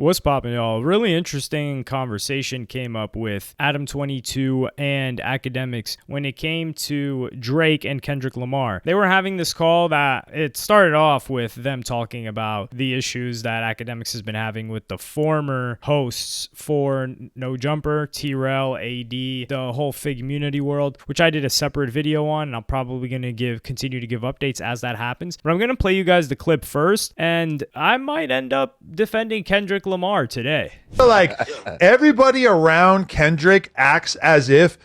What's poppin', y'all? Really interesting conversation came up with Adam22 and Academics when it came to Drake and Kendrick Lamar. They were having this call that it started off with them talking about the issues that Academics has been having with the former hosts for No Jumper, T-Rel, AD, the whole Fig Immunity world, which I did a separate video on, and I'm probably going to continue to give updates as that happens. But I'm going to play you guys the clip first, and I might end up defending Kendrick Lamar today. Like, everybody around Kendrick acts as if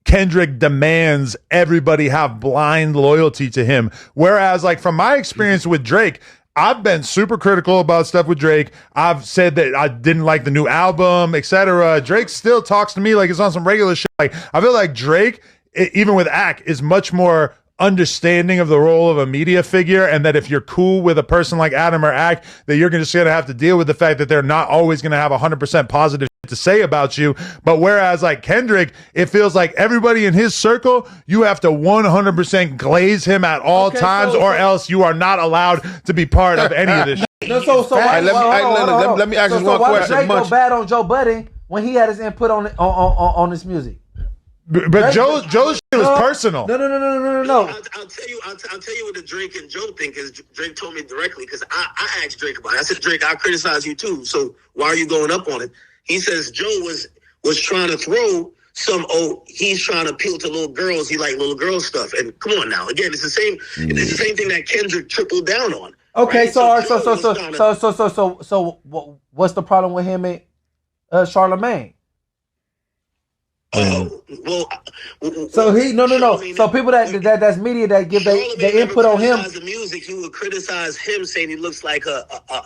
Kendrick demands everybody have blind loyalty to him. Whereas, like, from my experience with Drake, I've been super critical about stuff with Drake. I've said that I didn't like the new album, etc. Drake still talks to me like it's on some regular shit. Like, I feel like Drake, even with Ack, is much more understanding of the role of a media figure, and that if you're cool with a person like Adam or Ack, that you're just going to have to deal with the fact that they're not always going to have 100% positive shit to say about you. But whereas like Kendrick, it feels like everybody in his circle, you have to 100% glaze him at all times, or else you are not allowed to be part of any of this shit. No, let me ask you one question. Why did Drake go bad on Joe Budden when he had his input on this music? But Joe's shit was personal. No. I'll tell you what the Drake and Joe think, because Drake told me directly, because I asked Drake about it. I said, Drake, I criticize you too, so why are you going up on it? He says Joe was trying to throw he's trying to appeal to little girls. He like little girl stuff. And come on now, again, it's the same thing that Kendrick tripled down on. Okay, right? So what's the problem with him and Charlemagne? Well, so he no. So people that's media that give their input on him. The music, you would criticize him, saying he looks like a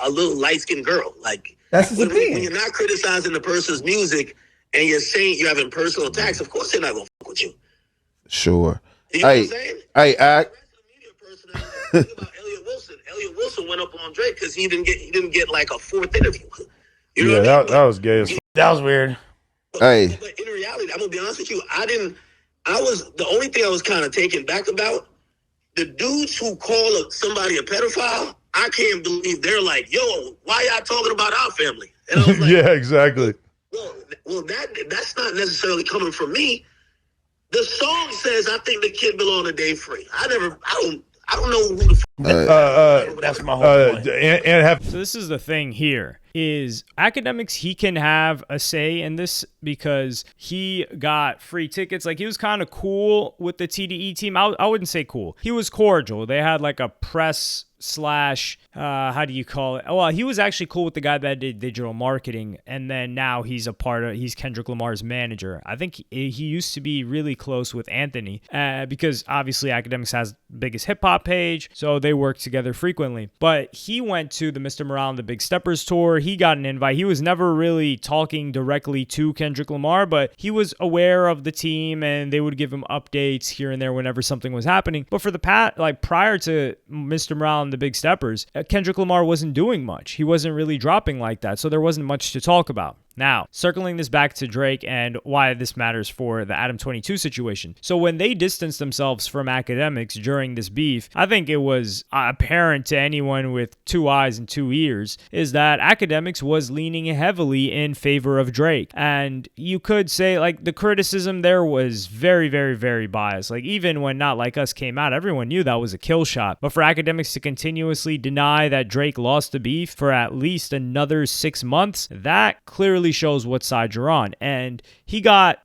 little light skinned girl. Like, that's his opinion. When you're not criticizing the person's music and you're saying you're having personal attacks, of course they're not gonna fuck with you. Sure. You know what I'm saying? Hey, Act. Think about Elliot Wilson. Elliot Wilson went up on Drake because he didn't get like a fourth interview. You know what I mean? that was gay as fuck. That was weird. Hey. But in reality, I'm gonna be honest with you. The only thing I was kind of taken back about, the dudes who call somebody a pedophile, I can't believe they're like, yo, why y'all talking about our family? And I was like, yeah, exactly. Well, that's not necessarily coming from me. The song says, I think the kid belong to Dave Free. I don't know who the that's my whole point. So this is the thing here. Is Academics, he can have a say in this because he got free tickets. Like, he was kind of cool with the TDE team. I wouldn't say cool. He was cordial. They had like a press slash, how do you call it? Well, he was actually cool with the guy that did digital marketing, and then now he's he's Kendrick Lamar's manager. I think he used to be really close with Anthony because obviously Academics has the biggest hip hop page, so they work together frequently. But he went to the Mr. Morale and the Big Steppers tour. He got an invite. He was never really talking directly to Kendrick Lamar, but he was aware of the team and they would give him updates here and there whenever something was happening. But for the prior to Mr. Morale and the Big Steppers, Kendrick Lamar wasn't doing much. He wasn't really dropping like that, so there wasn't much to talk about. Now, circling this back to Drake and why this matters for the Adam22 situation. So when they distanced themselves from Academics during this beef, I think it was apparent to anyone with two eyes and two ears is that Academics was leaning heavily in favor of Drake. And you could say, like, the criticism there was very, very, very biased. Like, even when Not Like Us came out, everyone knew that was a kill shot. But for Academics to continuously deny that Drake lost the beef for at least another 6 months, that clearly shows what side you're on. And he got,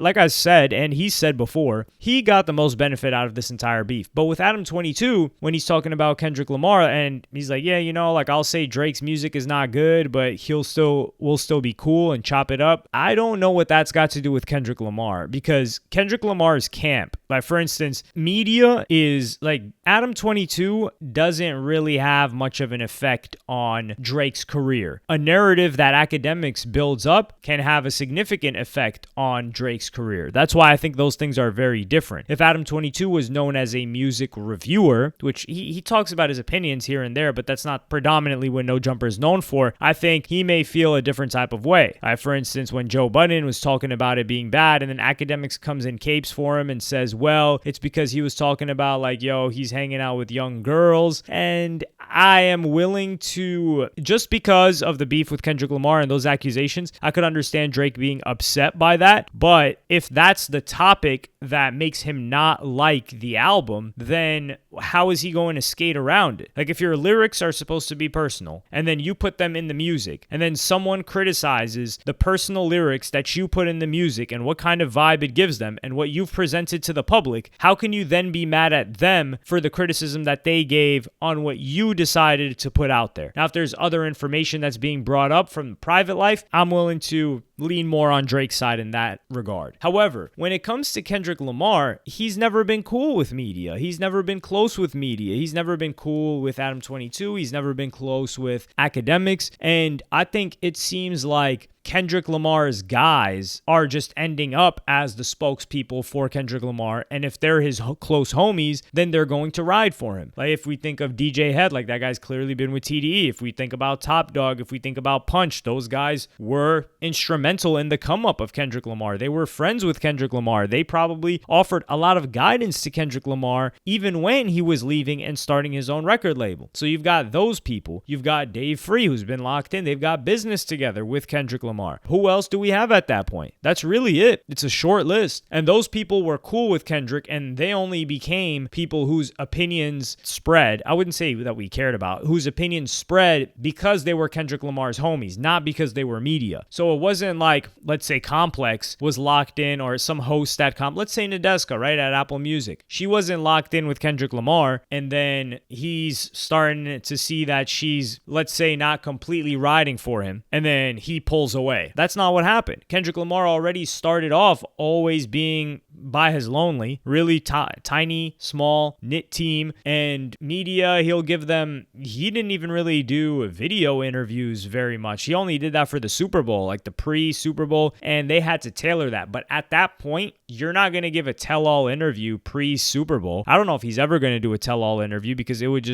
like I said, and he said before, he got the most benefit out of this entire beef. But with Adam22, when he's talking about Kendrick Lamar, and he's like, yeah, you know, like, I'll say Drake's music is not good, but we'll still be cool and chop it up. I don't know what that's got to do with Kendrick Lamar, because Kendrick Lamar's camp, like, for instance, media is like, Adam22 doesn't really have much of an effect on Drake's career. A narrative that Academics builds up can have a significant effect on Drake's career. That's why I think those things are very different. If Adam22 was known as a music reviewer, which he talks about his opinions here and there, but that's not predominantly what No Jumper is known for, I think he may feel a different type of way. For instance, when Joe Budden was talking about it being bad, and then Academics comes in capes for him and says, well, it's because he was talking about like, yo, he's hanging out with young girls. And I am willing to, just because of the beef with Kendrick Lamar and those accusations, I could understand Drake being upset by that. But if that's the topic that makes him not like the album, then how is he going to skate around it? Like, if your lyrics are supposed to be personal and then you put them in the music, and then someone criticizes the personal lyrics that you put in the music and what kind of vibe it gives them and what you've presented to the public, how can you then be mad at them for the criticism that they gave on what you decided to put out there? Now, if there's other information that's being brought up from private life, I'm willing to lean more on Drake's side in that regard. However, when it comes to Kendrick Lamar, he's never been cool with media. He's never been close with media. He's never been cool with Adam22. He's never been close with Academics. And I think it seems like Kendrick Lamar's guys are just ending up as the spokespeople for Kendrick Lamar. And if they're his close homies, then they're going to ride for him. Like, if we think of DJ Head, like, that guy's clearly been with TDE. If we think about Top Dog, if we think about Punch, those guys were instrumental in the come up of Kendrick Lamar. They were friends with Kendrick Lamar. They probably offered a lot of guidance to Kendrick Lamar even when he was leaving and starting his own record label. So you've got those people. You've got Dave Free, who's been locked in. They've got business together with Kendrick Lamar. Who else do we have at that point? That's really it. It's a short list. And those people were cool with Kendrick, and they only became people whose opinions spread. I wouldn't say that we cared about, whose opinions spread because they were Kendrick Lamar's homies, not because they were media. So it wasn't like, let's say Complex was locked in, or some host at let's say Nadeska, right, at Apple Music. She wasn't locked in with Kendrick Lamar, and then he's starting to see that she's, let's say, not completely riding for him, and then he pulls away. That's not what happened. Kendrick Lamar already started off always being by his lonely, really tiny, small, knit team, and media, he'll give them, he didn't even really do video interviews very much. He only did that for the Super Bowl, like the pre-Super Bowl, and they had to tailor that. But at that point, you're not going to give a tell-all interview pre-Super Bowl. I don't know if he's ever going to do a tell-all interview, because it would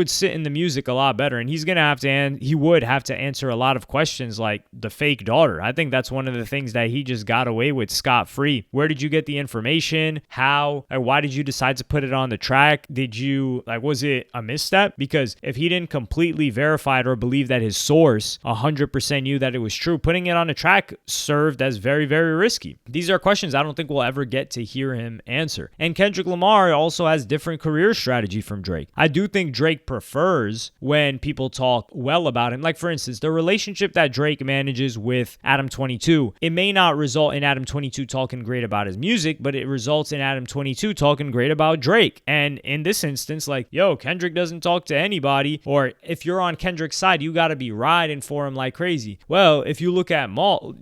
sit in the music a lot better, and he would have to answer a lot of questions like the fake daughter. I think that's one of the things that he just got away with scot-free. Where did you get the information? How? Why did you decide to put it on the track? Was it a misstep? Because if he didn't completely verify it or believe that his source 100% knew that it was true, putting it on a track served as very, very risky. These are questions I don't think we'll ever get to hear him answer. And Kendrick Lamar also has different career strategy from Drake. I do think Drake prefers when people talk well about him. Like, for instance, the relationship that Drake manages with Adam22, it may not result in Adam22 talking great about his music, but it results in Adam22 talking great about Drake. And in this instance, like, yo, Kendrick doesn't talk to anybody, or if you're on Kendrick's side, you got to be riding for him like crazy. Well, if you look at Maul,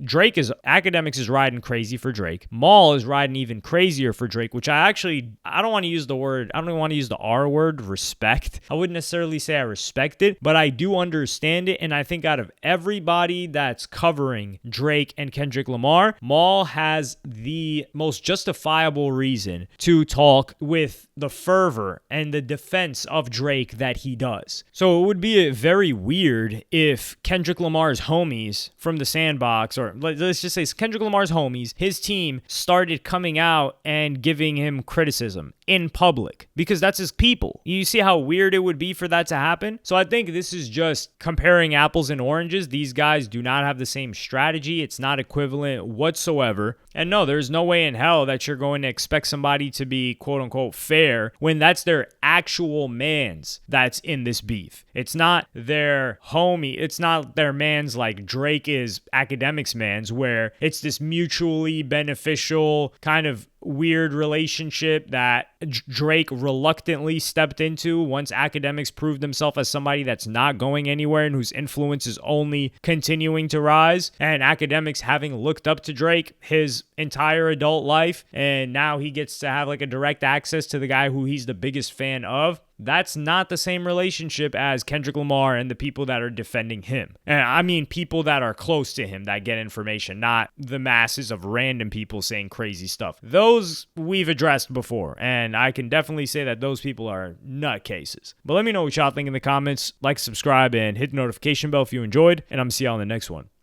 Academics is riding crazy for Drake. Maul is riding even crazier for Drake, which I don't want to use the R word, respect. I wouldn't necessarily say I respect it, but I do understand it. And I think out of everybody that's covering Drake and Kendrick Lamar, Maul has the most justifiable reason to talk with the fervor and the defense of Drake that he does. So it would be very weird if Kendrick Lamar's homies from the Sandbox, or let's just say Kendrick Lamar's homies, his team started coming out and giving him criticism in public, because that's his people. You see how weird it would be for that to happen? So I think this is just comparing apples and oranges. These guys do not have the same strategy. It's not equivalent whatsoever. And no, there's no way in hell that you're going to expect somebody to be quote unquote fair when that's their actual mans that's in this beef. It's not their homie. It's not their mans like Drake is Academics mans, where it's this mutually beneficial kind of weird relationship that Drake reluctantly stepped into once Academics proved himself as somebody that's not going anywhere and whose influence is only continuing to rise. And Academics having looked up to Drake his entire adult life, and now he gets to have like a direct access to the guy who he's the biggest fan of. That's not the same relationship as Kendrick Lamar and the people that are defending him. And I mean people that are close to him that get information, not the masses of random people saying crazy stuff. Those we've addressed before, and I can definitely say that those people are nutcases. But let me know what y'all think in the comments. Like, subscribe, and hit the notification bell if you enjoyed, and I'm going to see y'all in the next one.